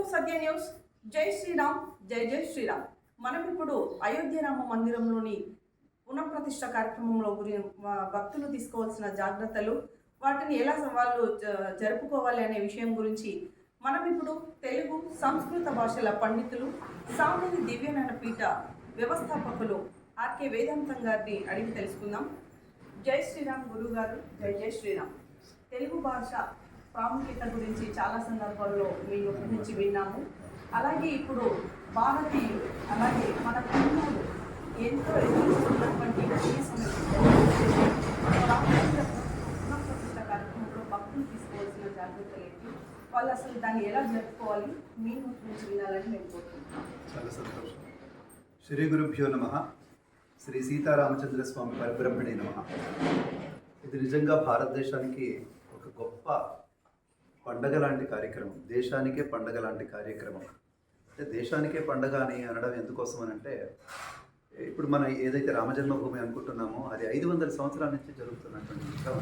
To Satya news. జై శ్రీరామ్, జై జై శ్రీరామ్. మనం ఇప్పుడు అయోధ్య రామ మందిరంలోని పునఃప్రతిష్ఠ కార్యక్రమంలో భక్తులు తీసుకోవాల్సిన జాగ్రత్తలు, వాటిని ఎలా వాళ్ళు జరుపుకోవాలి అనే విషయం గురించి మనం ఇప్పుడు తెలుగు సంస్కృత భాషల పండితులు, సామూహిక దివ్యనారాయణ పీఠ వ్యవస్థాపకులు ఆర్కే వేదాంతం గారిని అడిగి తెలుసుకుందాం. జై శ్రీరామ్ గురువు గారు. జై జై శ్రీరామ్. తెలుగు భాష ప్రాముఖ్యత గురించి చాలా సందర్భాల్లో మీ నుంచి విన్నాము. అలాగే ఇప్పుడు భారతీయులు, అలాగే మన పిల్లలు ఎంతో ఎదుర్కొన్నటువంటి పునఃప్రతిష్ఠ కార్యక్రమంలో భక్తులు తీసుకోవాల్సిన జాగ్రత్తలు ఏంటి, వాళ్ళు అసలు దాన్ని ఎలా జరుపుకోవాలి, మీ నుంచి వినాలని మేము కోరుకుంటున్నాం. చాలా సంతోషం. శ్రీ గురుభ్యో నమః. శ్రీ సీతారామచంద్ర స్వామి పరబ్రహ్మణే నమః. ఇది నిజంగా భారతదేశానికి ఒక గొప్ప పండగ లాంటి కార్యక్రమం, దేశానికే పండగ లాంటి కార్యక్రమం. అంటే దేశానికే పండగ అని అనడం ఎందుకోసం అని అంటే, ఇప్పుడు మనం ఏదైతే రామజన్మభూమి అనుకుంటున్నామో అది 500 సంవత్సరాల నుంచి జరుగుతున్నటువంటి విషయం.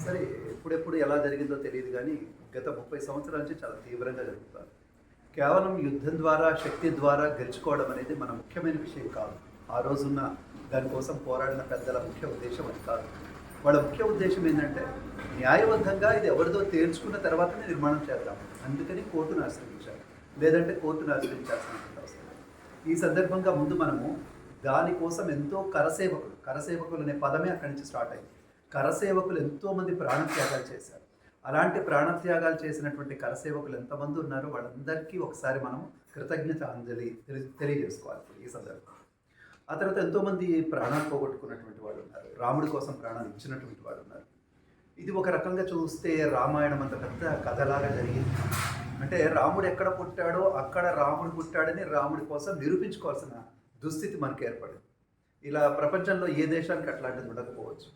సరే, ఎప్పుడెప్పుడు ఎలా జరిగిందో తెలియదు, కానీ గత 30 సంవత్సరాల నుంచి చాలా తీవ్రంగా జరుగుతుంది. కేవలం యుద్ధం ద్వారా, శక్తి ద్వారా గెలుచుకోవడం అనేది మన ముఖ్యమైన విషయం కాదు. ఆ రోజున్న దానికోసం పోరాడిన పెద్దల ముఖ్య ఉద్దేశం అది కాదు. వాళ్ళ ముఖ్య ఉద్దేశం ఏంటంటే, న్యాయబద్ధంగా ఇది ఎవరిదో తేల్చుకున్న తర్వాతనే నిర్మాణం చేద్దాం, అందుకని కోర్టును ఆశ్రయించాలి, లేదంటే కోర్టును ఆశ్రయించాల్సిన అవసరం. ఈ సందర్భంగా ముందు మనము దానికోసం ఎంతో కరసేవకులు అనే పదమే అక్కడి నుంచి స్టార్ట్ అయింది. కరసేవకులు ఎంతోమంది ప్రాణత్యాగాలు చేశారు. అలాంటి ప్రాణత్యాగాలు చేసినటువంటి కరసేవకులు ఎంతమంది ఉన్నారో వాళ్ళందరికీ ఒకసారి మనం కృతజ్ఞత అంజలి తెలియజేసుకోవాలి ఈ సందర్భంగా. ఆ తర్వాత ఎంతోమంది ప్రాణాలు పోగొట్టుకున్నటువంటి వాళ్ళు ఉన్నారు, రాముడి కోసం ప్రాణాలు ఇచ్చినటువంటి వాళ్ళు ఉన్నారు. ఇది ఒక రకంగా చూస్తే రామాయణం అంత పెద్ద కథలాగా జరిగింది. అంటే రాముడు ఎక్కడ పుట్టాడో అక్కడ రాముడు పుట్టాడని రాముడి కోసం నిరూపించుకోవాల్సిన దుస్థితి మనకు ఏర్పడింది. ఇలా ప్రపంచంలో ఏ దేశానికి అట్లాంటిది ఉండకపోవచ్చు.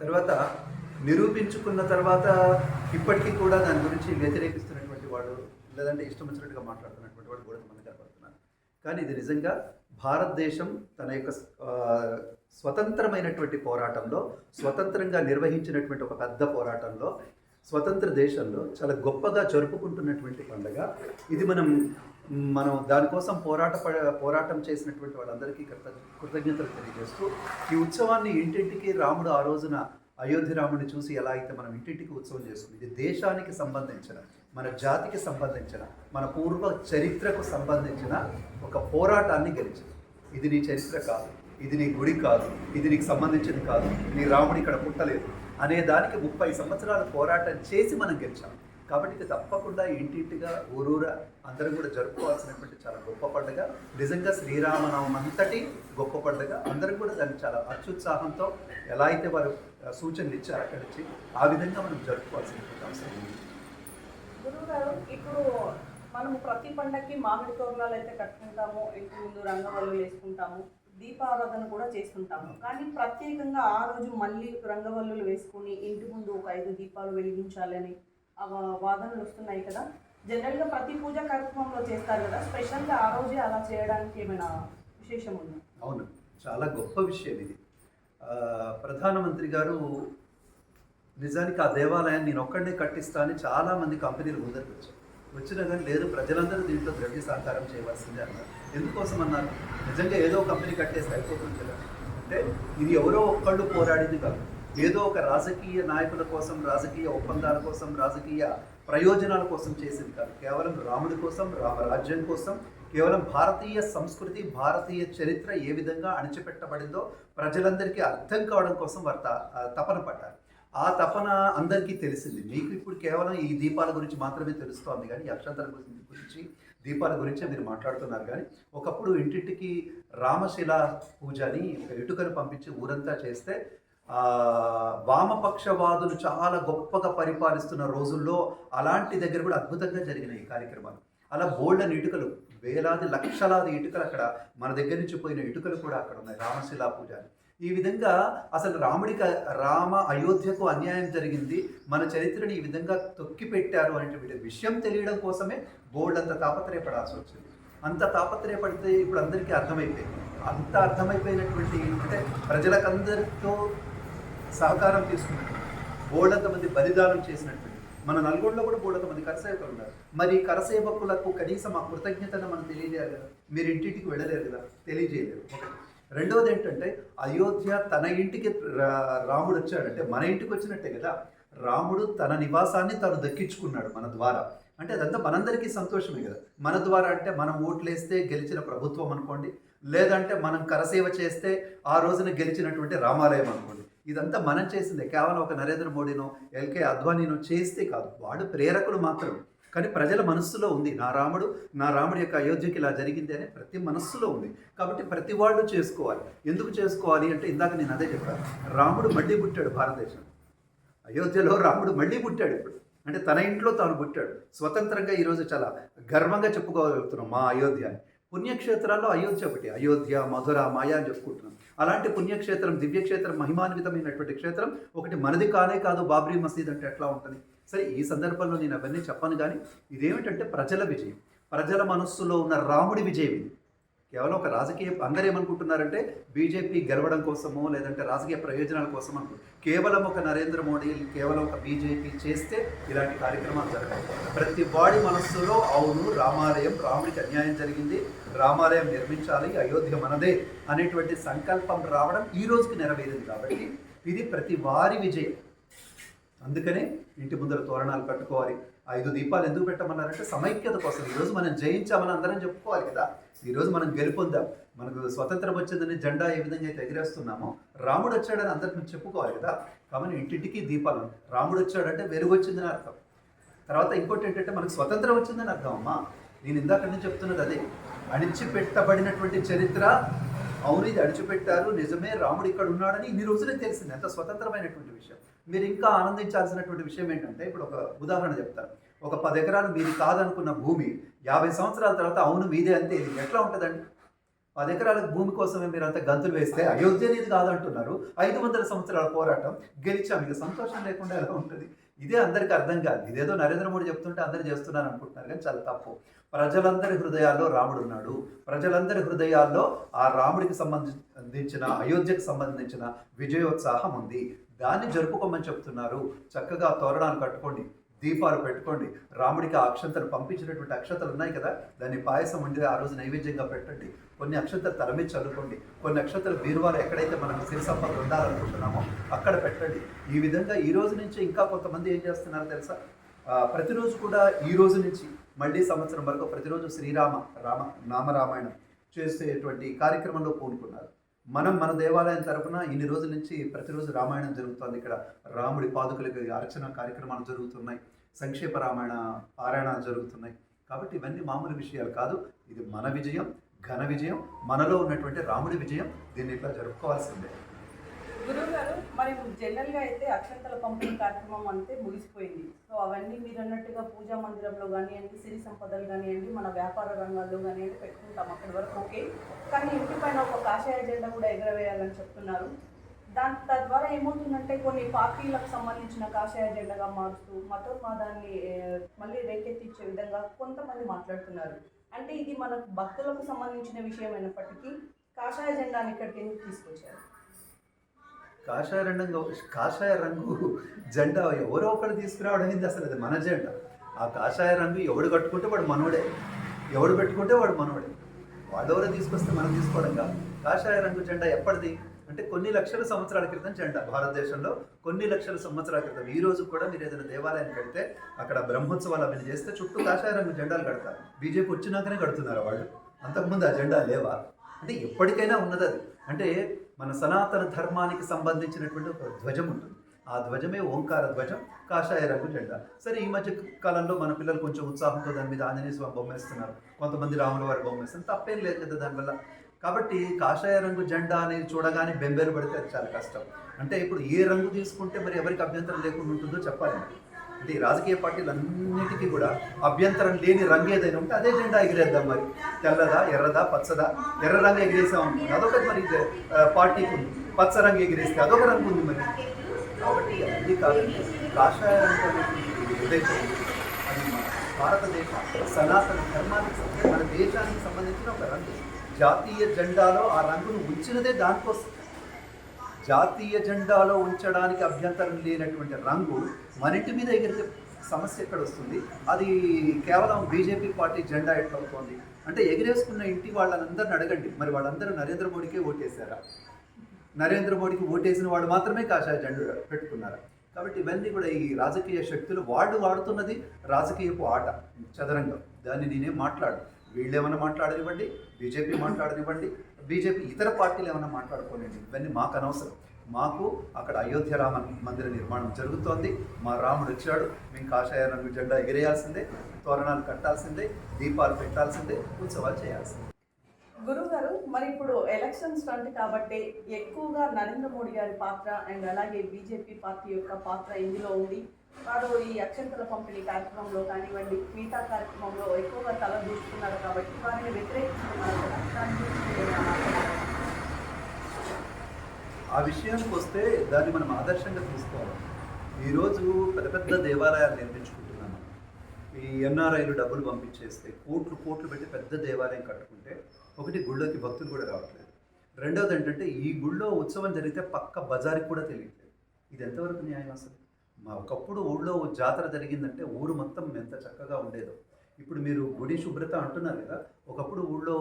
తర్వాత నిరూపించుకున్న తర్వాత ఇప్పటికీ కూడా దాని గురించి వ్యతిరేకిస్తున్నటువంటి వాడు, లేదంటే ఇష్టం వచ్చినట్టుగా మాట్లాడుతున్నటువంటి వాడు కూడా మనకు కనపడుతున్నారు. కానీ ఇది నిజంగా భారతదేశం తన యొక్క స్వతంత్రమైనటువంటి పోరాటంలో, స్వతంత్రంగా నిర్వహించినటువంటి ఒక పెద్ద పోరాటంలో, స్వతంత్ర దేశంలో చాలా గొప్పగా జరుపుకుంటున్నటువంటి పండుగ ఇది. మనం దానికోసం పోరాటం చేసినటువంటి వాళ్ళందరికీ కృతజ్ఞతలు తెలియజేస్తూ, ఈ ఉత్సవాన్ని ఇంటింటికి రాముడు ఆ రోజున అయోధ్య రాముడిని చూసి ఎలా అయితే మనం ఇంటింటికి ఉత్సవం చేసుకుంది, ఇది దేశానికి సంబంధించిన, మన జాతికి సంబంధించిన, మన పూర్వ చరిత్రకు సంబంధించిన ఒక పోరాటాన్ని గెలిచింది. ఇది నీ చరిత్ర కాదు, ఇది నీ గుడి కాదు, ఇది నీకు సంబంధించింది కాదు, నీ రాముడు ఇక్కడ పుట్టలేదు అనే దానికి 30 సంవత్సరాల పోరాటం చేసి మనం గెలిచాం. కాబట్టి ఇది తప్పకుండా ఇంటింటిగా, ఊరూరా అందరం కూడా జరుపుకోవాల్సినటువంటి చాలా గొప్ప పండుగ. నిజంగా శ్రీరామనవమి అంతటి గొప్ప పండుగ. అందరం కూడా దాన్ని చాలా అత్యుత్సాహంతో ఎలా అయితే వారు సూచనలు ఇచ్చారు అక్కడి నుంచి, ఆ విధంగా మనం జరుపుకోవాల్సినటువంటి అవసరం ఉంది. గురువు గారు, ఇప్పుడు మనము ప్రతి పండగకి మామిడి తోరణాలు అయితే కట్టుకుంటాము, ఇంటి ముందు రంగవల్లులు వేసుకుంటాము, దీపారాధన కూడా చేస్తుంటాము. కానీ ప్రత్యేకంగా ఆ రోజు మళ్ళీ రంగవల్లులు వేసుకుని ఇంటి ముందు ఒక 5 దీపాలు వెలిగించాలని వాదనలు వస్తున్నాయి కదా. జనరల్గా ప్రతి పూజా కార్యక్రమంలో చేస్తారు కదా, స్పెషల్గా ఆ రోజే అలా చేయడానికి ఏమైనా విశేషం ఉందా? అవును, చాలా గొప్ప విషయం ఇది. ప్రధానమంత్రి గారు నిజానికి ఆ దేవాలయాన్ని నేను ఒక్కడనే కట్టిస్తా అని చాలామంది కంపెనీలు ముందరికి వచ్చినా కానీ లేదు, ప్రజలందరూ దీంట్లో ద్రవ్య సహకారం చేయవలసిందే అన్నారు. ఎందుకోసం అన్నారు? నిజంగా ఏదో కంపెనీ కట్టేస్తే అయిపోతుంది కదా. అంటే ఇది ఎవరో ఒక్కళ్ళు పోరాడింది కాదు, ఏదో ఒక రాజకీయ నాయకుల కోసం, రాజకీయ ఒప్పందాల కోసం, రాజకీయ ప్రయోజనాల కోసం చేసింది కాదు. కేవలం రాముడి కోసం, రామరాజ్యం కోసం, కేవలం భారతీయ సంస్కృతి, భారతీయ చరిత్ర ఏ విధంగా అణచిపెట్టబడిందో ప్రజలందరికీ అర్థం కావడం కోసం వారు తపన పడ్డారు. ఆ తపన అందరికీ తెలిసింది. మీకు ఇప్పుడు కేవలం ఈ దీపాల గురించి మాత్రమే తెలుస్తోంది, కానీ అక్షంతల గురించి, దీపాల గురించే మీరు మాట్లాడుతున్నారు. కానీ ఒకప్పుడు ఇంటింటికి రామశిల పూజ అని ఒక ఇటుకను పంపించి ఊరంతా చేస్తే వామపక్షవాదులు చాలా గొప్పగా పరిపాలిస్తున్న రోజుల్లో అలాంటి దగ్గర కూడా అద్భుతంగా జరిగిన ఈ కార్యక్రమాలు. అలా బోల్డని ఇటుకలు, వేలాది లక్షలాది ఇటుకలు, అక్కడ మన దగ్గర నుంచి పోయిన ఇటుకలు కూడా అక్కడ ఉన్నాయి, రామశిలా పూజ అని. ఈ విధంగా అసలు రామ అయోధ్యకు అన్యాయం జరిగింది, మన చరిత్రని ఈ విధంగా తొక్కి పెట్టారు అనే విషయం తెలియడం కోసమే బోల్డ్ అంత తాపత్రయపడాల్సి వచ్చింది. అంత తాపత్రయపడితే ఇప్పుడు అందరికీ అర్థమైపోయింది. అంత అర్థమైపోయినటువంటి, అంటే ప్రజలకందరితో సహకారం తీసుకున్నటువంటి, బోల్డంతమంది బలిదానం చేసినటువంటి, మన నల్గొండలో కూడా బోలెడు మంది కరసేవకులు ఉన్నారు. మరి కరసేవకులకు కనీసం ఆ కృతజ్ఞతను మనం తెలియజేయాలి కదా. మీరు ఇంటింటికి వెళ్ళలేరు కదా, తెలియజేయలేరు. ఒకటి. రెండవది ఏంటంటే అయోధ్య తన ఇంటికి రాముడు వచ్చాడంటే మన ఇంటికి వచ్చినట్టే కదా. రాముడు తన నివాసాన్ని తను దక్కించుకున్నాడు మన ద్వారా. అంటే అదంతా మనందరికీ సంతోషమే కదా. మన ద్వారా అంటే మనం ఓట్లేస్తే గెలిచిన ప్రభుత్వం అనుకోండి, లేదంటే మనం కరసేవ చేస్తే ఆ రోజున గెలిచినటువంటి రామాలయం అనుకోండి. ఇదంతా మనం చేసిందే. కేవలం ఒక నరేంద్ర మోడీనో ఎల్కే అద్వానీనో చేస్తే కాదు, వాడు ప్రేరకులు మాత్రమే. కానీ ప్రజల మనస్సులో ఉంది, నా రాముడి యొక్క అయోధ్యకి ఇలా జరిగింది అని ప్రతి మనస్సులో ఉంది. కాబట్టి ప్రతి వాళ్ళు చేసుకోవాలి. ఎందుకు చేసుకోవాలి అంటే ఇందాక నేను అదే చెప్పాను, రాముడు మళ్ళీ పుట్టాడు భారతదేశం. అయోధ్యలో రాముడు మళ్ళీ పుట్టాడు ఇప్పుడు. అంటే తన ఇంట్లో తాను పుట్టాడు. స్వతంత్రంగా ఈరోజు చాలా గర్వంగా చెప్పుకోగలుగుతున్నాం మా అయోధ్య అని. పుణ్యక్షేత్రాల్లో అయోధ్య ఒకటి. అయోధ్య, మధుర, మాయా అని చెప్పుకుంటున్నాం. అలాంటి పుణ్యక్షేత్రం, దివ్యక్షేత్రం, మహిమాన్వితమైనటువంటి క్షేత్రం ఒకటి మనది కానే కాదు. బాబ్రీ మసీద్ అంటే ఎట్లా ఉంటుంది? సరే, ఈ సందర్భంలో నేను అవన్నీ చెప్పను. కానీ ఇదేమిటంటే ప్రజల విజయం, ప్రజల మనస్సులో ఉన్న రాముడి విజయం ఇది. కేవలం ఒక రాజకీయ, అందరూ ఏమనుకుంటున్నారంటే బీజేపీ గెలవడం కోసమో లేదంటే రాజకీయ ప్రయోజనాల కోసం అనుకుంటారు. కేవలం ఒక నరేంద్ర మోడీ, కేవలం ఒక బీజేపీ చేస్తే ఇలాంటి కార్యక్రమాలు జరగాలి. ప్రతి వాడి మనస్సులో అవును, రామాలయం, రాముడికి అన్యాయం జరిగింది, రామాలయం నిర్మించాలి, అయోధ్య మనదే అనేటువంటి సంకల్పం రావడం ఈ రోజుకి నెరవేరింది. కాబట్టి ఇది ప్రతి వారి విజయం. అందుకనే ఇంటి ముందర తోరణాలు కట్టుకోవాలి. 5 దీపాలు ఎందుకు పెట్టమన్నారంటే సమైక్యత కోసం. ఈరోజు మనం జయించామని అందరం చెప్పుకోవాలి కదా. ఈరోజు మనం గెలుపొందాం, మనకు స్వతంత్రం వచ్చిందని జెండా ఏ విధంగా అయితే ఎగిరేస్తున్నామో రాముడు వచ్చాడని అందరికి చెప్పుకోవాలి కదా. కాబట్టి ఇంటింటికి దీపాలు. రాముడు వచ్చాడంటే వెలుగు వచ్చిందని అర్థం. తర్వాత ఇంకోటి ఏంటంటే మనకు స్వతంత్రం వచ్చిందని అర్థం. అమ్మా, నేను ఇందాక నుంచి చెప్తున్నది అదే. అణిచిపెట్టబడినటువంటి చరిత్ర, అవును ఇది అణిచిపెట్టారు, నిజమే, రాముడు ఇక్కడ ఉన్నాడని ఇన్ని రోజులే తెలిసింది. ఎంత స్వతంత్రమైనటువంటి విషయం. మీరు ఇంకా ఆనందించాల్సినటువంటి విషయం ఏంటంటే, ఇప్పుడు ఒక ఉదాహరణ చెప్తాను. ఒక 10 ఎకరాలు మీది కాదనుకున్న భూమి 50 సంవత్సరాల తర్వాత అవును మీదే అంతే. ఇది ఎట్లా ఉంటుందండి? 10 ఎకరాల భూమి కోసమే మీరు అంత గంతులు వేస్తే అయోధ్య అనేది కాదంటున్నారు. 500 సంవత్సరాల పోరాటం గెలిచాం, ఇక సంతోషం లేకుండా ఎలా ఉంటుంది? ఇదే అందరికీ అర్థం కాదు. ఇదేదో నరేంద్ర మోడీ చెప్తుంటే అందరూ చేస్తున్నారు అనుకుంటున్నారు, కానీ చాలా తప్పు. ప్రజలందరి హృదయాల్లో రాముడు ఉన్నాడు. ప్రజలందరి హృదయాల్లో ఆ రాముడికి సంబంధించిన, అయోధ్యకు సంబంధించిన విజయోత్సాహం ఉంది. దాన్ని జరుపుకోమని చెప్తున్నారు. చక్కగా తోరణాలు కట్టుకోండి, దీపాలు పెట్టుకోండి. రాముడికి ఆ అక్షంతలు పంపించినటువంటి అక్షంతలు ఉన్నాయి కదా, దాన్ని పాయసం వండి ఆ రోజు నైవేద్యంగా పెట్టండి. కొన్ని అక్షంతలు తల మీద చల్లుకోండి, కొన్ని అక్షంతలు బీరువాలో ఎక్కడైతే మనం సిరి సంపద ఉండాలనుకుంటున్నామో అక్కడ పెట్టండి. ఈ విధంగా ఈ రోజు నుంచి ఇంకా కొంతమంది ఏం చేస్తున్నారో తెలుసా? ప్రతిరోజు కూడా ఈ రోజు నుంచి మళ్ళీ సంవత్సరం వరకు ప్రతిరోజు నామరామాయణం చేసేటువంటి కార్యక్రమంలో పూనుకున్నారు. మన దేవాలయం తరఫున ఇన్ని రోజుల నుంచి ప్రతిరోజు రామాయణం జరుగుతుంది. ఇక్కడ రాముడి పాదుకలకు అర్చన కార్యక్రమాలు జరుగుతున్నాయి, సంక్షేప రామాయణ పారాయణాలు జరుగుతున్నాయి. కాబట్టి ఇవన్నీ మామూలు విషయాలు కాదు. ఇది మన విజయం, ఘన విజయం, మనలో ఉన్నటువంటి రాముడి విజయం. దీన్ని ఇట్లా జరుపుకోవాల్సిందే. గురువు గారు, మరి జనరల్గా అయితే అక్షంతల పంపిణీ కార్యక్రమం అంతే ముగిసిపోయింది. సో అవన్నీ మీరు అన్నట్టుగా పూజా మందిరంలో కానివ్వండి, సిరి సంపదలు కానివ్వండి, మన వ్యాపార రంగాల్లో కానివ్వండి పెట్టుకుంటాం, అక్కడి వరకు ఓకే. కానీ ఇంటి పైన ఒక కాషాయ జెండా కూడా ఎగరవేయాలని చెప్తున్నారు. తద్వారా ఏమవుతుందంటే కొన్ని పార్టీలకు సంబంధించిన కాషాయ జెండాగా మారుస్తూ మతోన్మాదాన్ని మళ్ళీ రేకెత్తించే విధంగా కొంతమంది మాట్లాడుతున్నారు. అంటే ఇది మన భక్తులకు సంబంధించిన విషయం అయినప్పటికీ కాషాయ జెండాని ఇక్కడికి ఎందుకు తీసుకొచ్చారు? కాషాయ రంగు జెండా ఎవరో ఒకటి తీసుకురావడం అయింది. అసలు అది మన జెండా. ఆ కాషాయ రంగు ఎవడు కట్టుకుంటే వాడు మనోడే, ఎవడు పెట్టుకుంటే వాడు మనోడే. వాళ్ళెవరో తీసుకొస్తే మనం తీసుకోవడం కాదు. కాషాయ రంగు జెండా ఎప్పటిది అంటే కొన్ని లక్షల సంవత్సరాల క్రితం జెండా. భారతదేశంలో కొన్ని లక్షల సంవత్సరాల క్రితం. ఈ రోజు కూడా మీరు ఏదైనా దేవాలయం కడితే అక్కడ బ్రహ్మోత్సవాలు అవన్నీ చేస్తే చుట్టూ కాషాయ రంగు జెండాలు కడతారు. బీజేపీ వచ్చినాకనే కడుతున్నారు వాళ్ళు. అంతకుముందు ఆ జెండా లేవా? అంటే ఎప్పటికైనా ఉన్నది అది. అంటే మన సనాతన ధర్మానికి సంబంధించినటువంటి ఒక ధ్వజం ఉంటుంది. ఆ ధ్వజమే ఓంకార ధ్వజం, కాషాయ రంగు జెండా. సరే, ఈ మధ్య కాలంలో మన పిల్లలు కొంచెం ఉత్సాహంతో దాని మీద ఆంజనేయ స్వామి బొమ్మ వేస్తున్నారు, కొంతమంది రాముల వారి బొమ్మ వేస్తున్నారు. తప్పేం లేదు కదా దానివల్ల. కాబట్టి కాషాయ రంగు జెండా అనేది చూడగానే బెంబేలు పడితే అది చాలా కష్టం. అంటే ఇప్పుడు ఏ రంగు తీసుకుంటే మరి ఎవరికి అభ్యంతరం లేకుండా ఉంటుందో చెప్పాలి. అంటే ఈ రాజకీయ పార్టీలన్నిటికీ కూడా అభ్యంతరం లేని రంగు ఏదైనా ఉంటే అదే జెండా ఎగిరేద్దాం. మరి తెల్లదా, ఎర్రదా, పచ్చదా? ఎర్ర రంగు ఎగిరేసాం అనుకోండి, అదొకటి మరి పార్టీకి ఉంది. పచ్చ రంగు ఎగిరేస్తే అదొక రంగు ఉంది మరి. కాబట్టి అన్నీ కాదండి, కాషాయ రంగు ఉద్దేశం అది మన భారతదేశ సనాతన ధర్మానికి, మన దేశానికి సంబంధించిన ఒక రంగు. జాతీయ జెండాలో ఆ రంగును ఉంచినదే దానికోసం. జాతీయ జెండాలో ఉంచడానికి అభ్యంతరం లేనటువంటి రంగు మన ఇంటి మీద ఎగిరితే సమస్య ఎక్కడ వస్తుంది? అది కేవలం బీజేపీ పార్టీ జెండా ఎట్లా అవుతుంది అంటే, ఎగిరేసుకున్న ఇంటి వాళ్ళందరిని అడగండి, మరి వాళ్ళందరూ నరేంద్ర మోడీకే ఓటేశారా? నరేంద్ర మోడీకి ఓటేసిన వాళ్ళు మాత్రమే కాషాయ జెండా పెట్టుకున్నారు. కాబట్టి ఇవన్నీ కూడా ఈ రాజకీయ శక్తులు వాళ్ళు వాడుతున్నది రాజకీయపు ఆట, చదరంగం. దాన్ని నేనేం మాట్లాడు, వీళ్ళు ఏమైనా మాట్లాడనివ్వండి, బీజేపీ మాట్లాడనివ్వండి, బీజేపీ ఇతర పార్టీలు ఏమైనా మాట్లాడుకోనండి, ఇవన్నీ మాకు అనవసరం. మాకు అక్కడ అయోధ్య రామ మందిర నిర్మాణం జరుగుతోంది, మా రాముడు వచ్చాడు, మేము కాషాయ రంగు జెండా ఎగిరేయాల్సిందే, తోరణాలు కట్టాల్సిందే, దీపాలు పెట్టాల్సిందే, ఉత్సవాలు చేయాల్సిందే. గురువు గారు, మరి ఇప్పుడు ఎలక్షన్ స్టంట్ కాబట్టి ఎక్కువగా నరేంద్ర మోడీ గారి పాత్ర అండ్ అలాగే బీజేపీ పార్టీ యొక్క పాత్ర ఇందులో ఉంది. వారు ఈ అక్షంతల పంపిణీ కార్యక్రమంలో కానివ్వండి, మిగతా కార్యక్రమంలో ఎక్కువగా తల దూస్తున్నారు కాబట్టి వారిని వ్యతిరేకిస్తున్నారు కదా. దాని గురించి మీరు ఏమైనా మాట్లాడగలరా? ఆ విషయానికి వస్తే దాన్ని మనం ఆదర్శంగా తీసుకోవాలి. ఈరోజు పెద్ద పెద్ద దేవాలయాలు నిర్మించుకుంటున్నాము. ఈ ఎన్ఆర్ఐలు డబ్బులు పంపించేస్తే కోట్లు కోట్లు పెట్టి పెద్ద దేవాలయం కట్టుకుంటే, ఒకటి గుళ్ళోకి భక్తులు కూడా రావట్లేదు, రెండవది ఏంటంటే ఈ గుళ్ళో ఉత్సవం జరిగితే పక్క బజార్కి కూడా తెలియట్లేదు. ఇది ఎంతవరకు న్యాయం అసలు? ఒకప్పుడు ఊళ్ళో జాతర జరిగిందంటే ఊరు మొత్తం ఎంత చక్కగా ఉండేదో. ఇప్పుడు మీరు గుడి శుభ్రత అంటున్నారు కదా, ఒకప్పుడు ఊళ్ళో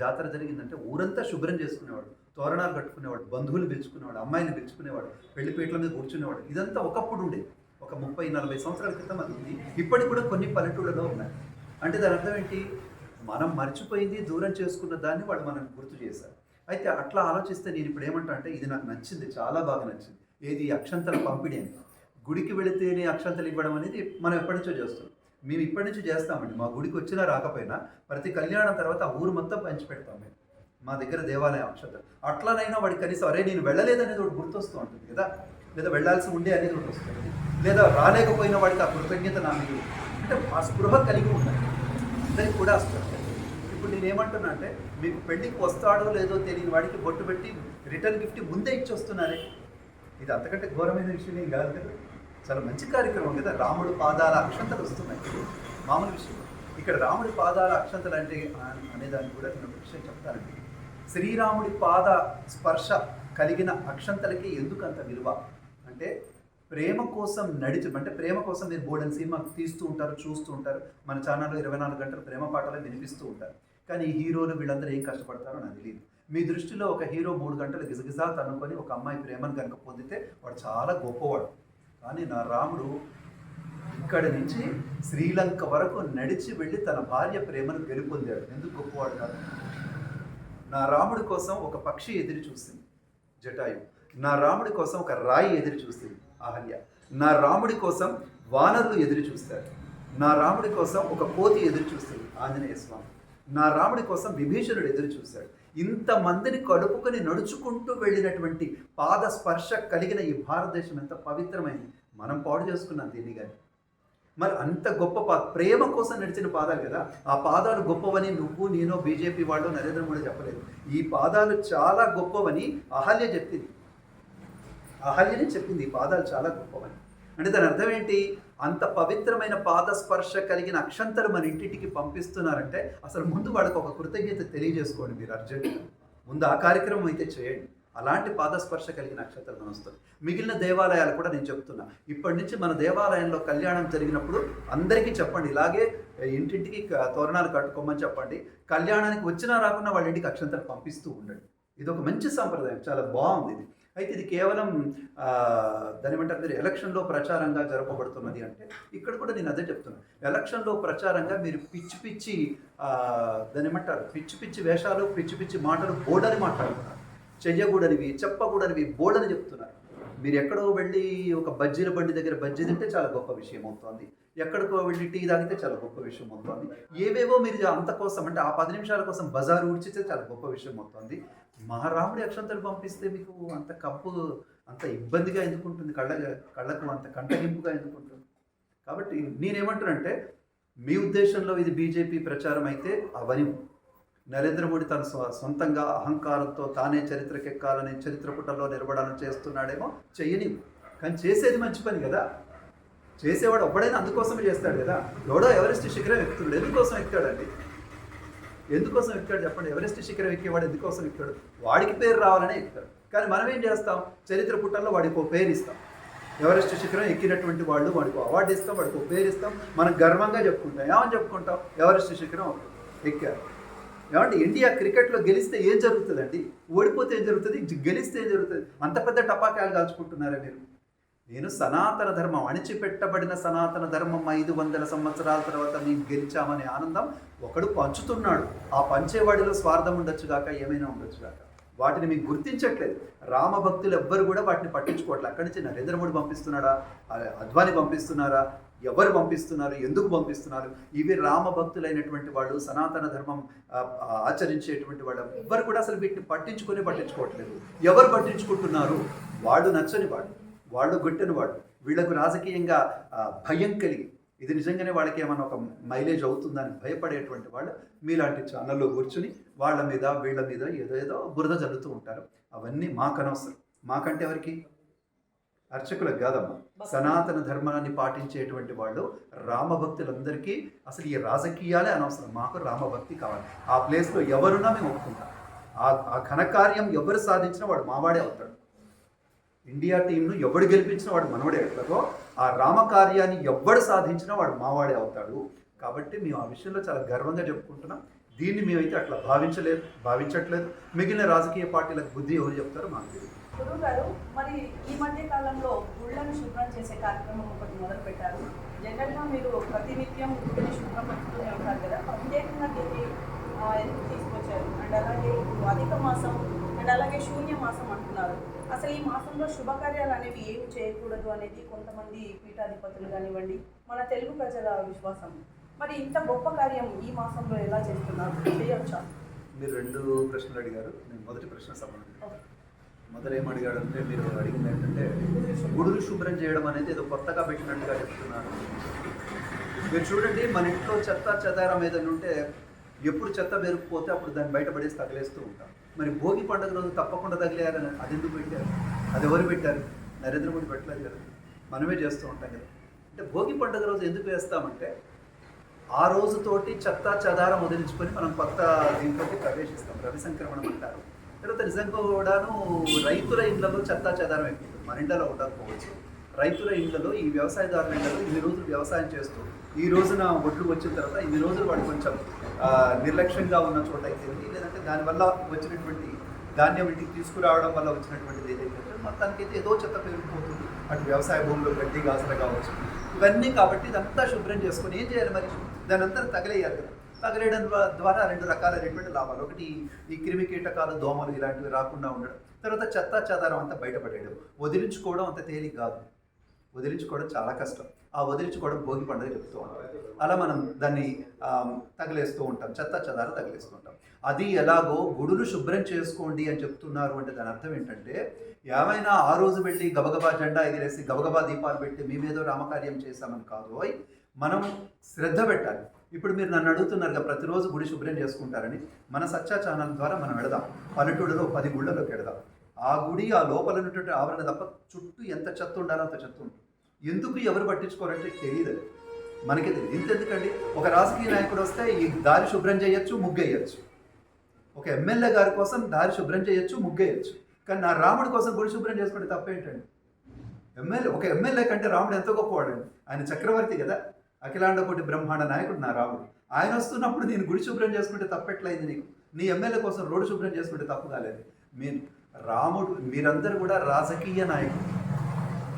జాతర జరిగిందంటే ఊరంతా శుభ్రం చేసుకునేవాడు, తోరణాలు కట్టుకునేవాడు, బంధువులు పిలుచుకునేవాడు, అమ్మాయిని పిలుచుకునేవాడు, పెళ్లిపీటల మీద కూర్చునేవాడు. ఇదంతా ఒకప్పుడు ఉండేది, ఒక 30-40 సంవత్సరాల క్రితం అది ఉంది. ఇప్పటికి కూడా కొన్ని పల్లెటూళ్ళలో ఉన్నాయి. అంటే దాని అర్థం ఏంటి? మనం మర్చిపోయింది, దూరం చేసుకున్న దాన్ని వాళ్ళు మనకు గుర్తు చేశారు. అయితే అట్లా ఆలోచిస్తే నేను ఇప్పుడు ఏమంటా అంటే, ఇది నాకు నచ్చింది, చాలా బాగా నచ్చింది. ఏది అక్షంతల పంపిణీ అని. గుడికి వెళితేనే అక్షంతలు ఇవ్వడం అనేది మనం ఎప్పటి నుంచో చేస్తాం. మేము ఇప్పటి నుంచి చేస్తామండి. మా గుడికి వచ్చినా రాకపోయినా ప్రతి కళ్యాణం తర్వాత ఆ ఊరు మొత్తం పంచిపెడతాం మేము. మా దగ్గర దేవాలయం అక్షంతలు. అట్లానైనా వాడికి కనీసం అరే నేను వెళ్ళలేదనేది ఒకటి గుర్తొస్తూ ఉంటుంది కదా, లేదా వెళ్ళాల్సి ఉండే అనేది ఒకటి వస్తుంది, లేదా రాలేకపోయిన వాడికి ఆ కృతజ్ఞత నా మీద అంటే ఆ స్పృహ కలిగి ఉన్నాయి. అందరికి కూడా స్పృహ. ఇప్పుడు నేను ఏమంటున్నా అంటే, మీకు పెళ్ళికి వస్తాడో లేదో తెలియని వాడికి బొట్టు పెట్టి రిటర్న్ గిఫ్ట్ ముందే ఇచ్చి వస్తున్నారే, ఇది అంతకంటే ఘోరమైన విషయం ఏం కాదు కదా. చాలా మంచి కార్యక్రమం కదా. రాముడి పాదాల అక్షంతలు వస్తున్నాయి, మామూలు విషయం. ఇక్కడ రాముడి పాదాల అక్షంతలు అంటే అనేదానికి కూడా నేను ఒక విషయం చెప్తానండి. శ్రీరాముడి పాద స్పర్శ కలిగిన అక్షంతలకి ఎందుకు అంత విలువ అంటే, ప్రేమ కోసం అంటే ప్రేమ కోసం మీరు బోర్డన్ సినిమా తీస్తూ ఉంటారు, చూస్తూ ఉంటారు. మన ఛానల్లో 24 గంటలు ప్రేమ పాటలు వినిపిస్తూ ఉంటారు. కానీ ఈ హీరోలు వీళ్ళందరూ ఏం కష్టపడతారో నాకు తెలియదు. మీ దృష్టిలో ఒక హీరో 3 గంటలు గిజగిజా తనుకొని ఒక అమ్మాయి ప్రేమను కనుక పొందితే వాడు చాలా గొప్పవాడు. కానీ నా రాముడు ఇక్కడి నుంచి శ్రీలంక వరకు నడిచి వెళ్ళి తన భార్య ప్రేమను గెలుపొందాడు. ఎందుకు గొప్పవాడు కాదు? నా రాముడి కోసం ఒక పక్షి ఎదురు చూసింది, జటాయు. నా రాముడి కోసం ఒక రాయి ఎదురు చూసింది, అహల్య. నా రాముడి కోసం వానరులు ఎదురు చూస్తారు. నా రాముడి కోసం ఒక కోతి ఎదురు చూస్తుంది, ఆంజనేయ స్వామి. నా రాముడి కోసం విభీషణుడు ఎదురు చూశాడు. ఇంతమందిని కడుపుకొని నడుచుకుంటూ వెళ్ళినటువంటి పాద స్పర్శ కలిగిన ఈ భారతదేశం ఎంత పవిత్రమైంది. మనం పాడు చేసుకున్నాం దీన్ని. కానీ మరి అంత గొప్ప ప్రేమ కోసం నడిచిన పాదాలు కదా. ఆ పాదాలు గొప్పవని నువ్వు, నేను, బీజేపీ వాళ్ళు, నరేంద్ర మోడీ చెప్పలేదు. ఈ పాదాలు చాలా గొప్పవని అహల్య చెప్పింది. అహల్యని చెప్పింది ఈ పాదాలు చాలా గొప్పవని. అంటే దాని అర్థం ఏంటి? అంత పవిత్రమైన పాదస్పర్శ కలిగిన అక్షంతలు మన ఇంటింటికి పంపిస్తున్నారంటే అసలు ముందు వాళ్ళకి ఒక కృతజ్ఞత తెలియజేసుకోండి మీరు అర్జెంటుగా. ముందు ఆ కార్యక్రమం అయితే చేయండి. అలాంటి పాదస్పర్శ కలిగిన అక్షంతలు మనం వస్తుంది. మిగిలిన దేవాలయాలు కూడా నేను చెప్తున్నా, ఇప్పటి నుంచి మన దేవాలయంలో కళ్యాణం జరిగినప్పుడు అందరికీ చెప్పండి, ఇలాగే ఇంటింటికి తోరణాలు కట్టుకోమని చెప్పండి. కళ్యాణానికి వచ్చినా రాకుండా వాళ్ళ ఇంటికి అక్షంతలు పంపిస్తూ ఉండండి. ఇది ఒక మంచి సాంప్రదాయం, చాలా బాగుంది ఇది. అయితే ఇది కేవలం దాని ఏమంటారు మీరు ఎలక్షన్లో ప్రచారంగా జరపబడుతున్నది అంటే, ఇక్కడ కూడా నేను అదే చెప్తున్నాను. ఎలక్షన్లో ప్రచారంగా మీరు పిచ్చి పిచ్చి దాని ఏమంటారు పిచ్చి పిచ్చి వేషాలు, పిచ్చి పిచ్చి మాటలు బోర్డని మాట్లాడుతున్నారు. చెయ్యకూడనివి, చెప్పకూడనివి బోర్డని చెప్తున్నారు. మీరు ఎక్కడో వెళ్ళి ఒక బజ్జీల బండి దగ్గర బజ్జీ తింటే చాలా గొప్ప విషయం అవుతుంది, ఎక్కడికో వెళ్ళి టీ తాగితే చాలా గొప్ప విషయం అవుతుంది. ఏవేవో మీరు అంత కోసం అంటే ఆ 10 నిమిషాల కోసం బజారు ఊడ్చితే చాలా గొప్ప విషయం అవుతుంది. మహారాముడి అక్షంతలు పంపిస్తే మీకు అంత కప్పు అంత ఇబ్బందిగా ఎందుకుంటుంది? కళ్ళకు అంత కంటగింపుగా ఎందుకుంటుంది? కాబట్టి నేనేమంటానంటే, మీ ఉద్దేశంలో ఇది బీజేపీ ప్రచారం అయితే అవని నరేంద్ర మోడీ తన సొంతంగా అహంకారంతో తానే చరిత్రకెక్కాలని చరిత్ర పుటల్లో నిలబడాలని చేస్తున్నాడేమో, చెయ్యని. కానీ చేసేది మంచి పని కదా. చేసేవాడు ఒక్కడైనా అందుకోసమే చేస్తాడు కదా. ఎవడో ఎవరెస్ట్ శిఖరం ఎక్కుతున్నాడు, ఎందుకోసం ఎక్కుతాడండి? ఎందుకోసం ఎక్కుతాడు చెప్పండి? ఎవరెస్ట్ శిఖరం ఎక్కేవాడు ఎందుకోసం ఎక్కుతాడు? వాడికి పేరు రావాలనే ఎక్కుతాడు. కానీ మనం ఏం చేస్తాం? చరిత్ర పుటల్లో వాడికి ఒక పేరు ఇస్తాం. ఎవరెస్ట్ శిఖరం ఎక్కినటువంటి వాళ్ళు వాడికి అవార్డు ఇస్తాం, వాడికి ఒక పేరు ఇస్తాం, మనం గర్వంగా చెప్పుకుంటాం. ఏమని చెప్పుకుంటాం? ఎవరెస్ట్ శిఖరం ఎక్కారు. ఏమంటే ఇండియా క్రికెట్లో గెలిస్తే ఏం జరుగుతుందండి? ఓడిపోతే ఏం జరుగుతుంది? గెలిస్తే ఏం జరుగుతుంది? అంత పెద్ద టపాకాయలు కాల్చుకుంటున్నారా మీరు? నేను సనాతన ధర్మం, అణిచిపెట్టబడిన సనాతన ధర్మం 500 సంవత్సరాల తర్వాత మేము గెలిచామనే ఆనందం ఒకడు పంచుతున్నాడు. ఆ పంచేవాడిలో స్వార్థం ఉండొచ్చు కాక ఏమైనా ఉండొచ్చు కాక వాటిని మీకు గుర్తించట్లేదు. రామభక్తులు ఎవ్వరు కూడా వాటిని పట్టించుకోవట్లేదు. అక్కడి నుంచి నరేంద్ర మోడీ పంపిస్తున్నాడా, అద్వానీ పంపిస్తున్నారా, ఎవరు పంపిస్తున్నారు, ఎందుకు పంపిస్తున్నారు? ఇవి రామభక్తులైనటువంటి వాళ్ళు, సనాతన ధర్మం ఆచరించేటువంటి వాళ్ళు ఎవ్వరు కూడా అసలు వీటిని పట్టించుకోవట్లేదు. ఎవరు పట్టించుకుంటున్నారు? వాళ్ళు నచ్చని వాడు, వాళ్ళు గుట్టని వాడు, వీళ్ళకు రాజకీయంగా భయం కలిగి ఇది నిజంగానే వాళ్ళకి ఏమన్నా ఒక మైలేజ్ అవుతుందని భయపడేటువంటి వాళ్ళు మీలాంటి ఛానల్లో కూర్చుని వాళ్ళ మీద వీళ్ళ మీద ఏదో బురద జల్లుతూ ఉంటారు. అవన్నీ మాకు అనవసరం. మాకంటే ఎవరికి? అర్చకులకు కాదమ్మా, సనాతన ధర్మాన్ని పాటించేటువంటి వాళ్ళు రామభక్తులందరికీ అసలు ఈ రాజకీయాలే అనవసరం. మాకు రామభక్తి కావాలి. ఆ ప్లేస్లో ఎవరున్నా మేము ఒప్పుకుంటాం. ఆ ఘనకార్యం ఎవరు సాధించినా వాడు మావాడే అవుతాడు. ఇండియా టీంను ఎవడు గెలిపించినా వాడు మనవడే ఎట్లతో ఆ రామకార్యాన్ని ఎవడు సాధించినా వాడు మావాడే అవుతాడు. కాబట్టి మేము ఆ విషయంలో చాలా గర్వంగా చెప్పుకుంటున్నాం. దీన్ని మేమైతే అట్లా భావించట్లేదు. మిగిలిన రాజకీయ పార్టీలకు బుద్ధి ఎవరు చెప్తారో మాకు తెలియదు. గురువు గారు, మరి ఈ మధ్య కాలంలో గుళ్ళను శుభ్రం చేసే కార్యక్రమం ఒకటి మొదలు పెట్టారు. జనరల్గా మీరు ప్రతినిత్యం గుడిని శుభ్రం పెట్టుతూనే ఉంటారు కదా, ప్రత్యేకంగా దీన్ని ఎందుకు తీసుకొచ్చారు? అండ్ అలాగే అధిక మాసం అండ్ అలాగే శూన్య మాసం అంటున్నారు. అసలు ఈ మాసంలో శుభకార్యాలు అనేవి ఏమి చేయకూడదు అనేది కొంతమంది పీఠాధిపతులు కానివ్వండి, మన తెలుగు ప్రజల విశ్వాసం. మరి ఇంత గొప్ప కార్యం ఈ మాసంలో ఎలా చేస్తున్నారు? చేయొచ్చా? మీరు 2 ప్రశ్నలు అడిగారు. నేను మొదటి ప్రశ్న సంబంధం మొదలు ఏమడిగాడు అంటే, మీరు అడిగింది ఏంటంటే గుడులు శుభ్రం చేయడం అనేది ఏదో కొత్తగా పెట్టినట్టుగా చెప్తున్నారు. మీరు చూడండి, మన ఇంట్లో చెత్త చెదారం ఏదైనా ఉంటే ఎప్పుడు చెత్త పెరిగిపోతే అప్పుడు దాన్ని బయటపడేసి తగిలేస్తూ ఉంటాం. మరి భోగి పండుగ రోజు తప్పకుండా తగిలేయాలని అది ఎందుకు పెట్టారు? అది ఎవరు పెట్టారు? నరేంద్ర మోడీ పెట్టలేదు కదా, మనమే చేస్తూ ఉంటాం కదా. అంటే భోగి పండుగ రోజు ఎందుకు వేస్తామంటే ఆ రోజుతోటి చెత్త చెదారం వదిలించుకొని మనం కొత్త దీంట్లోకి ప్రవేశిస్తాం. రవి సంక్రమణం అంటారు. తర్వాత నిజంగా కూడాను రైతుల ఇళ్లలో చెత్త చెదారం ఎక్కువ, మన ఇంట్లో ఉండకపోవచ్చు. రైతుల ఇళ్లలో, ఈ వ్యవసాయదారుల ఇళ్లలో ఇన్ని రోజులు వ్యవసాయం చేస్తూ ఈ రోజున ఒడ్లు వచ్చిన తర్వాత ఇన్ని రోజులు వాడు కొంచెం నిర్లక్ష్యంగా ఉన్న చోట అయితే, లేదంటే దానివల్ల వచ్చినటువంటి ధాన్యం ఇంటికి తీసుకురావడం వల్ల వచ్చినటువంటిది ఏదైతే మొత్తానికైతే ఏదో చెత్త పెరిగిపోతుంది. అటు వ్యవసాయ భూమిలో గడ్డి గాసలు కావచ్చు, ఇవన్నీ. కాబట్టి ఇదంతా శుభ్రం చేసుకొని ఏం చేయాలి? మరి దాని అంతా తగిలేయాలి కదా. తగిలేయడం ద్వారా 2 రకాలైనటువంటి లాభాలు. ఒకటి, ఈ క్రిమి కీటకాలు, దోమలు ఇలాంటివి రాకుండా ఉండడం. తర్వాత చెత్త చెదారం అంతా బయటపడేయడం. వదిలించుకోవడం అంత తేలిక కాదు, వదిలించుకోవడం చాలా కష్టం. ఆ వదిలించుకోవడం భోగి పండుగ చెప్తూ ఉంటాం. అలా మనం దాన్ని తగిలేస్తూ ఉంటాం, చెత్త చెదారం తగిలేస్తూ ఉంటాం. అది ఎలాగో గుడులు శుభ్రం చేసుకోండి అని చెప్తున్నారు అంటే దాని అర్థం ఏంటంటే, ఏమైనా ఆ రోజు వెళ్ళి గబగబా జెండా ఎగిరేసి గబగబా దీపాలు పెట్టి మేమేదో రామకార్యం చేశామని కాదు. మనం శ్రద్ధ పెట్టాలి. ఇప్పుడు మీరు నన్ను అడుగుతున్నారు కదా, ప్రతిరోజు గుడి శుభ్రం చేసుకుంటారని. మన సత్య ఛానల్ ద్వారా మనం వెళదాం, పల్లెటూళ్ళలో 10 గుళ్ళలోకి వెళదాం. ఆ గుడి ఆ లోపల ఉన్నటువంటి ఆవరణ తప్ప చుట్టూ ఎంత చెత్త ఉండాలో అంత చెత్త ఉంటుంది. ఎందుకు ఎవరు పట్టించుకోవాలంటే తెలియదు, మనకే తెలియదు. ఇంతెందుకండి, ఒక రాజకీయ నాయకుడు వస్తే ఈ దారి శుభ్రం చేయొచ్చు, ముగ్గేయచ్చు. ఒక ఎమ్మెల్యే గారి కోసం దారి శుభ్రం చేయొచ్చు, ముగ్గేయచ్చు. కానీ నా రాముడి కోసం గుడి శుభ్రం చేసుకుంటే తప్పేంటండి? ఒక ఎమ్మెల్యే కంటే రాముడు ఎంతో గొప్పవాడండి. ఆయన చక్రవర్తి కదా, అఖిలాండ కోటి బ్రహ్మాండ నాయకుడు నా రాముడు. ఆయన వస్తున్నప్పుడు నేను గుడి శుభ్రం చేసుకుంటే తప్పెట్లయింది నీకు? నీ ఎమ్మెల్యే కోసం రోడ్డు శుభ్రం చేసుకుంటే తప్పు కాలేదు. రాముడు, మీరందరూ కూడా రాజకీయ నాయకుడు,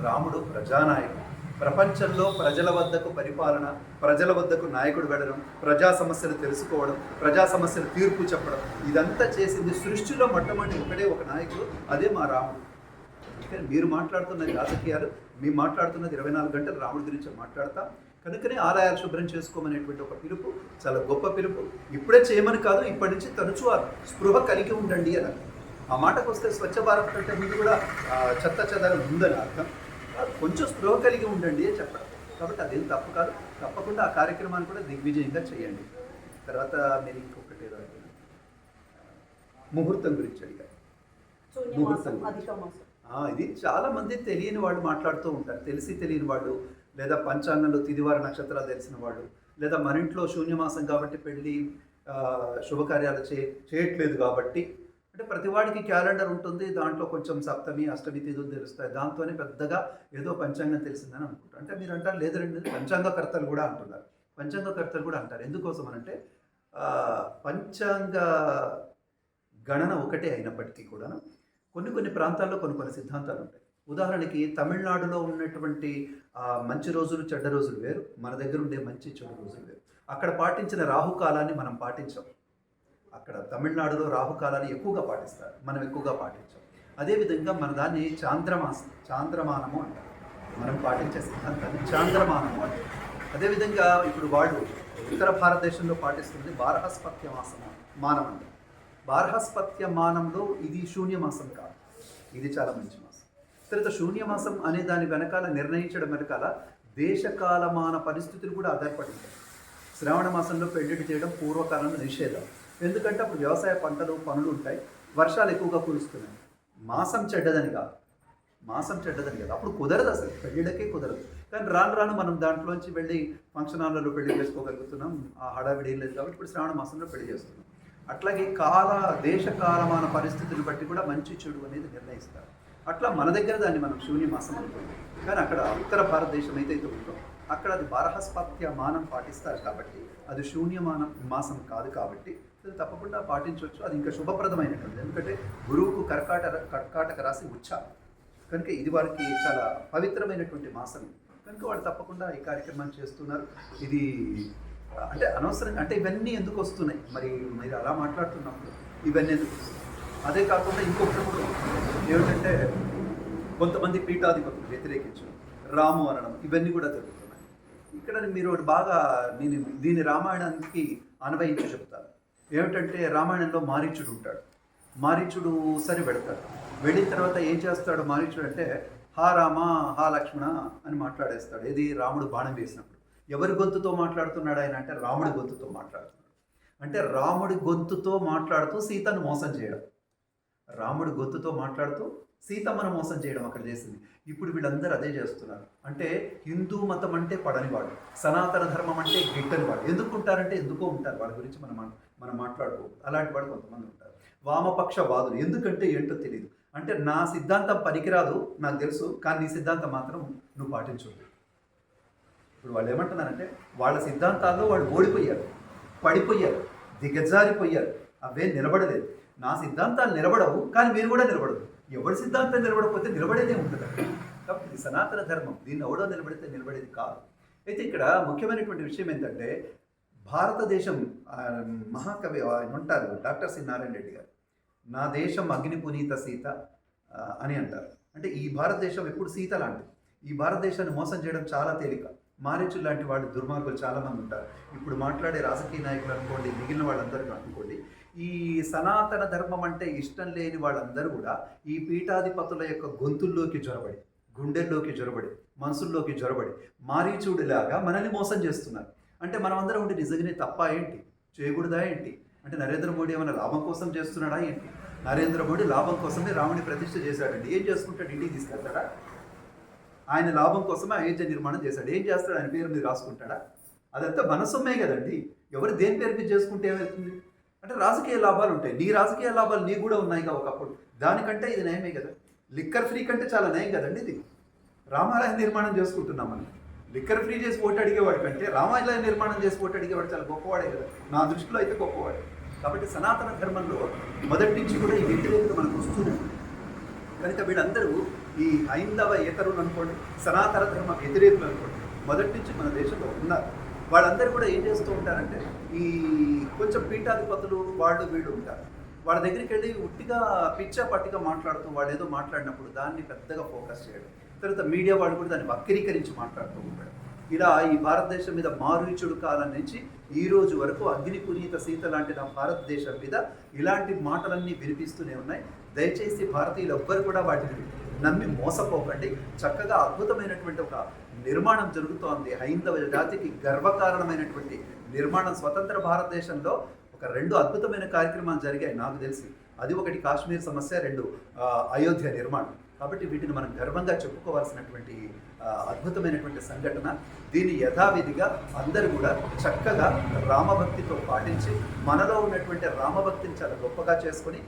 రాముడు ప్రజానాయకుడు. ప్రపంచంలో ప్రజల వద్దకు పరిపాలన, ప్రజల వద్దకు నాయకుడు వెళ్ళడం, ప్రజా సమస్యలు తెలుసుకోవడం, ప్రజా సమస్యలు తీర్పు చెప్పడం, ఇదంతా చేసింది సృష్టిలో మొట్టమొదటి ఒకడే ఒక నాయకుడు, అదే మా రాముడు. అందుకని మీరు మాట్లాడుతున్నది రాజకీయాలు, మేము మాట్లాడుతున్నది 24 గంటలు రాముడి గురించి మాట్లాడతాం. కనుకనే ఆలయాలు శుభ్రం చేసుకోమనేటువంటి ఒక పిలుపు చాలా గొప్ప పిలుపు. ఇప్పుడే చేయమని కాదు, ఇప్పటి నుంచి తరచూ స్పృహ కలిగి ఉండండి అని. ఆ మాటకు వస్తే స్వచ్ఛ భారత్ అంటే ముందు కూడా చెత్త చెదారం ఉందని అర్థం. కొంచెం స్పృహ కలిగి ఉండండి అని చెప్పడం. కాబట్టి అదేం తప్పు కాదు. తప్పకుండా ఆ కార్యక్రమాన్ని కూడా దిగ్విజయంగా చేయండి. తర్వాత మీరు ఇంకొకటి ఏదో ముహూర్తం గురించి అడిగారు. ఇది చాలా మంది తెలియని వాళ్ళు మాట్లాడుతూ ఉంటారు. తెలిసి తెలియని వాళ్ళు, లేదా పంచాంగంలో తిదివార నక్షత్రాలు తెలిసిన వాళ్ళు, లేదా మన ఇంట్లో శూన్యమాసం కాబట్టి పెళ్ళి శుభకార్యాలు చేయట్లేదు కాబట్టి, అంటే ప్రతి వాడికి క్యాలెండర్ ఉంటుంది, దాంట్లో కొంచెం సప్తమి అష్టమి తిథులు తెలుస్తాయి, దాంతోనే పెద్దగా ఏదో పంచాంగం తెలిసిందని అనుకుంటారు. అంటే మీరు అంటారు లేదండి పంచాంగకర్తలు కూడా అంటున్నారు. పంచాంగకర్తలు కూడా అంటారు. ఎందుకోసం అనంటే పంచాంగ గణన ఒకటే అయినప్పటికీ కూడా కొన్ని ప్రాంతాల్లో కొన్ని సిద్ధాంతాలు ఉంటాయి. ఉదాహరణకి తమిళనాడులో ఉన్నటువంటి మంచి రోజులు చెడ్డ రోజులు వేరు, మన దగ్గర ఉండే మంచి చెడు రోజులు వేరు. అక్కడ పాటించిన రాహుకాలాన్ని మనం పాటించాం. అక్కడ తమిళనాడులో రాహుకాలాన్ని ఎక్కువగా పాటిస్తారు, మనం ఎక్కువగా పాటించాం. అదేవిధంగా మన దాన్ని చాంద్రమానము అంటారు. మనం పాటించే సిద్ధాంతాన్ని చాంద్రమానము అంటారు. అదేవిధంగా ఇప్పుడు వాళ్ళు ఉత్తర భారతదేశంలో పాటిస్తుంది బారహస్పత్య మానం అంటారు. బారహస్పత్య మానంలో ఇది శూన్యమాసం కాదు, ఇది చాలా మంచి మాసం. తర్వాత శూన్యమాసం అనే దాని వెనకాల నిర్ణయించడం వెనకాల దేశకాలమాన పరిస్థితులు కూడా ఆధారపడి ఉంటాయి. శ్రావణ మాసంలో పెళ్లిటి చేయడం పూర్వకాలంలో నిషేధం. ఎందుకంటే అప్పుడు వ్యవసాయ పంటలు పనులు ఉంటాయి, వర్షాలు ఎక్కువగా కురుస్తున్నాయి. మాసం చెడ్డదని కాదు, అప్పుడు కుదరదు, అసలు పెళ్ళిళ్ళకే కుదరదు. కానీ రాను మనం దాంట్లోంచి వెళ్ళి ఫంక్షన్ హాల్లో పెళ్లి చేసుకోగలుగుతున్నాం, ఆ హడావిడి లేదు కాబట్టి ఇప్పుడు శ్రావణ మాసంలో పెళ్లి చేస్తున్నాం. అట్లాగే దేశకాలమాన పరిస్థితులు బట్టి కూడా మంచి చెడు అనేది నిర్ణయిస్తారు. అట్లా మన దగ్గర దాన్ని మనం శూన్యమాసం అనుకుంటాం. కానీ అక్కడ ఉత్తర భారతదేశం ఏదైతే ఉందో అక్కడ అది బారహస్పత్య మానం పాటిస్తారు కాబట్టి అది మాసం కాదు కాబట్టి అది తప్పకుండా పాటించవచ్చు. అది ఇంకా శుభప్రదమైనటువంటిది. ఎందుకంటే గురువుకు కర్కాటక రాశి ఉచ్చ కనుక ఇది వారికి చాలా పవిత్రమైనటువంటి మాసం. కనుక వాళ్ళు తప్పకుండా ఈ కార్యక్రమాన్ని చేస్తున్నారు. ఇది అంటే అనవసరంగా అంటే ఇవన్నీ ఎందుకు వస్తున్నాయి, మరి మీరు అలా మాట్లాడుతున్నప్పుడు ఇవన్నీ ఎందుకు వస్తున్నాయి? అదే కాకుండా ఇంకొకటి ఏమిటంటే కొంతమంది పీఠాధిపతులు వ్యతిరేకించడం, రాము అనడం, ఇవన్నీ కూడా జరుగుతున్నాయి. ఇక్కడ మీరు బాగా దీని రామాయణానికి అన్వయించి చెప్తారు. ఏమిటంటే రామాయణంలో మారీచుడు ఉంటాడు. మారీచుడు సరి వెళతాడు. వెళ్ళిన తర్వాత ఏం చేస్తాడు మారీచుడు అంటే హా రామ హా లక్ష్మణ అని మాట్లాడేస్తాడు. ఏది రాముడు బాణం వేసినప్పుడు. ఎవరి గొంతుతో మాట్లాడుతున్నాడు ఆయన అంటే రాముడి గొంతుతో మాట్లాడుతున్నాడు. అంటే రాముడి గొంతుతో మాట్లాడుతూ సీతను మోసం చేయడం, రాముడి గొంతుతో మాట్లాడుతూ సీతమ్మను మోసం చేయడం అక్కడ చేసింది. ఇప్పుడు వీళ్ళందరూ అదే చేస్తున్నారు. అంటే హిందూ మతం అంటే పడనివాడు, సనాతన ధర్మం అంటే గిట్టని వాడు. ఎందుకు ఉంటారంటే ఎందుకో ఉంటారు, వాళ్ళ గురించి మనం మాట్లాడుకోవాలి. అలాంటి వాడు కొంతమంది ఉంటారు. వామపక్ష వాదులు ఎందుకంటే ఏంటో తెలియదు. అంటే నా సిద్ధాంతం పనికిరాదు నాకు తెలుసు, కానీ నీ సిద్ధాంతం మాత్రం నువ్వు పాటించవద్దు. ఇప్పుడు వాళ్ళు ఏమంటున్నారంటే వాళ్ళ సిద్ధాంతాల్లో వాళ్ళు ఓడిపోయారు, పడిపోయారు, దిగజారిపోయారు, అవే నిలబడలేదు. నా సిద్ధాంతాలు నిలబడవు, కానీ మీరు కూడా నిలబడదు. ఎవరి సిద్ధాంతం నిలబడకపోతే నిలబడేదే ఉంటుంది. కాబట్టి ఇది సనాతన ధర్మం, దీన్ని ఎవడో నిలబడితే నిలబడేది కాదు. అయితే ఇక్కడ ముఖ్యమైనటువంటి విషయం ఏంటంటే భారతదేశం మహాకవి ఆయన ఉంటారు డాక్టర్ సి నారాయణ రెడ్డి గారు, నా దేశం అగ్ని పునీత సీత అని అంటారు. అంటే ఈ భారతదేశం ఎప్పుడు సీత లాంటిది. ఈ భారతదేశాన్ని మోసం చేయడం చాలా తేలిక. మారీచులు లాంటి వాళ్ళు దుర్మార్గులు చాలామంది ఉంటారు. ఇప్పుడు మాట్లాడే రాజకీయ నాయకులు అనుకోండి, మిగిలిన వాళ్ళందరూ అనుకోండి, ఈ సనాతన ధర్మం అంటే ఇష్టం లేని వాళ్ళందరూ కూడా ఈ పీఠాధిపతుల యొక్క గొంతుల్లోకి జొరబడి, గుండెల్లోకి జొరబడి, మనసుల్లోకి జొరబడి మారీచుడిలాగా మనల్ని మోసం చేస్తున్నారు. అంటే మనమందరం ఉండి నిజంగానే తప్ప ఏంటి, చేయకూడదా ఏంటి? అంటే నరేంద్ర మోడీ ఏమైనా లాభం కోసం చేస్తున్నాడా ఏంటి? నరేంద్ర మోడీ లాభం కోసమే రాముని ప్రతిష్ఠ చేశాడండి. ఏం చేసుకుంటాడు? ఇంటికి తీసుకెళ్తాడా? ఆయన లాభం కోసమే అయోధ్య నిర్మాణం చేశాడు. ఏం చేస్తాడు? ఆయన పేరు మీద రాసుకుంటాడా? అదంతా మన సొమ్మే కదండి. ఎవరు దేని పేరు మీద చేసుకుంటే ఏమవుతుంది? అంటే రాజకీయ లాభాలు ఉంటాయి. నీ రాజకీయ లాభాలు నీకు కూడా ఉన్నాయిగా ఒకప్పుడు. దానికంటే ఇది నయమే కదా. లిక్కర్ ఫ్రీ కంటే చాలా నయం కదండి ఇది. రామాలయ నిర్మాణం చేసుకుంటున్నాం మనం. లిక్కర్ ఫ్రీ చేసి ఓటు అడిగేవాడి కంటే రామాలయ నిర్మాణం చేసి ఓటు అడిగేవాడు చాలా గొప్పవాడే కదా. నా దృష్టిలో అయితే గొప్పవాడే. కాబట్టి సనాతన ధర్మంలో మొదటి నుంచి కూడా ఈ వ్యతిరేకత మనకు వస్తుంది. కనుక వీళ్ళందరూ ఈ హైందవ ఏతరులు అనుకోండి, సనాతన ధర్మ వ్యతిరేకులు అనుకోండి, మొదటి నుంచి మన దేశంలో ఉన్నారు. వాళ్ళందరూ కూడా ఏం చేస్తూ ఉంటారంటే ఈ కొంచెం పీఠాధిపతులు వాళ్ళు వీళ్ళు ఉంటారు. వాళ్ళ దగ్గరికి వెళ్ళి ఉట్టిగా పిచ్చా పట్టిగా మాట్లాడుతూ వాళ్ళు ఏదో మాట్లాడినప్పుడు దాన్ని పెద్దగా ఫోకస్ చేయడం, తర్వాత మీడియా వాళ్ళు కూడా దాన్ని వక్రీకరించి మాట్లాడుతూ ఉంటాడు. ఇలా ఈ భారతదేశం మీద మారీచుడు కాలం నుంచి ఈ రోజు వరకు అగ్ని పునీత సీత లాంటి నా భారతదేశం మీద ఇలాంటి మాటలన్నీ వినిపిస్తూనే ఉన్నాయి. దయచేసి భారతీయులు ఎవ్వరు కూడా వాటిని నమ్మి మోసపోకండి. చక్కగా అద్భుతమైనటువంటి ఒక నిర్మాణం జరుగుతోంది. హైందవ జాతికి గర్వకారణమైనటువంటి నిర్మాణం. స్వతంత్ర భారతదేశంలో ఒక 2 అద్భుతమైన కార్యక్రమాలు జరిగాయి నాకు తెలిసి. అది ఒకటి కాశ్మీర్ సమస్య, 2 అయోధ్య నిర్మాణం. కాబట్టి వీటిని మనం గర్వంగా చెప్పుకోవాల్సినటువంటి అద్భుతమైనటువంటి సంఘటన. దీన్ని యథావిధిగా అందరూ కూడా చక్కగా రామభక్తితో పాటించి మనలో ఉన్నటువంటి రామభక్తిని చాలా గొప్పగా చేసుకొని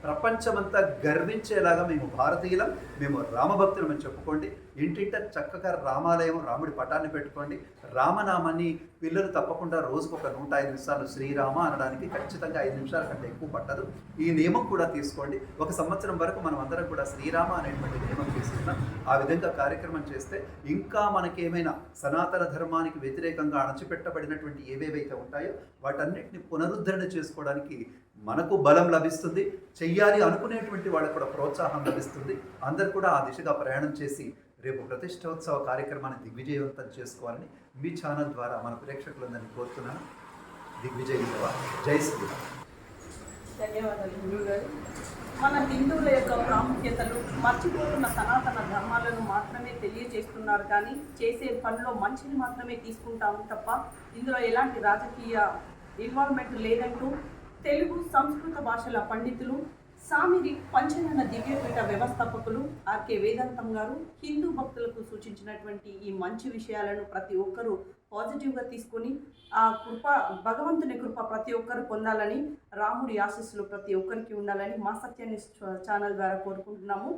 ప్రపంచమంతా గర్వించేలాగా మేము భారతీయులం, మేము రామభక్తులం అని చెప్పుకోండి. ఇంటింట చక్కగా రామాలయం, రాముడి పటాన్ని పెట్టుకోండి. రామనామాన్ని పిల్లలు తప్పకుండా రోజుకు ఒక 105 నిమిషాలు శ్రీరామ అనడానికి ఖచ్చితంగా 5 నిమిషాల కంటే ఎక్కువ పట్టదు. ఈ నియమం కూడా తీసుకోండి. ఒక సంవత్సరం వరకు మనం అందరం కూడా శ్రీరామ అనేటువంటి నియమం తీసుకున్నాం. ఆ విధంగా కార్యక్రమం చేస్తే ఇంకా మనకేమైనా సనాతన ధర్మానికి వ్యతిరేకంగా అణచిపెట్టబడినటువంటి ఏవేవైతే ఉంటాయో వాటన్నిటిని పునరుద్ధరణ చేసుకోవడానికి మనకు బలం లభిస్తుంది. చెయ్యాలి అనుకునేటువంటి వాళ్ళకు కూడా ప్రోత్సాహం లభిస్తుంది. అందరు కూడా ఆ దిశగా ప్రయాణం చేసి రేపు ప్రతిష్టోత్సవ కార్యక్రమాన్ని దిగ్విజయవంతం చేసుకోవాలని మీ ఛానల్ ద్వారా మన ప్రేక్షకులందరినీ కోరుతున్నాను. దిగ్విజయ్ భవ. జై శ్రీరామ్. ధన్యవాదాలు గురువు గారు. మన హిందువుల యొక్క ప్రాముఖ్యతలు మర్చిపోతున్న సనాతన ధర్మాలను మాత్రమే తెలియజేస్తున్నారు, కానీ చేసే పనిలో మంచిని మాత్రమే తీసుకుంటాము తప్ప ఇందులో ఎలాంటి రాజకీయ ఇన్వాల్వ్మెంట్ లేదంటూ తెలుగు సంస్కృత భాషల పండితులు సామిరి పంచనన దివ్యపీఠ వ్యవస్థాపకులు ఆర్కే వేదాంతం గారు హిందూ భక్తులకు సూచించినటువంటి ఈ మంచి విషయాలను ప్రతి ఒక్కరూ పాజిటివ్గా తీసుకొని ఆ కృప, భగవంతుని కృప ప్రతి ఒక్కరు పొందాలని, రాముడి ఆశీస్సులు ప్రతి ఒక్కరికి ఉండాలని మా సత్యాన్ని ఛానల్ ద్వారా కోరుకుంటున్నాము.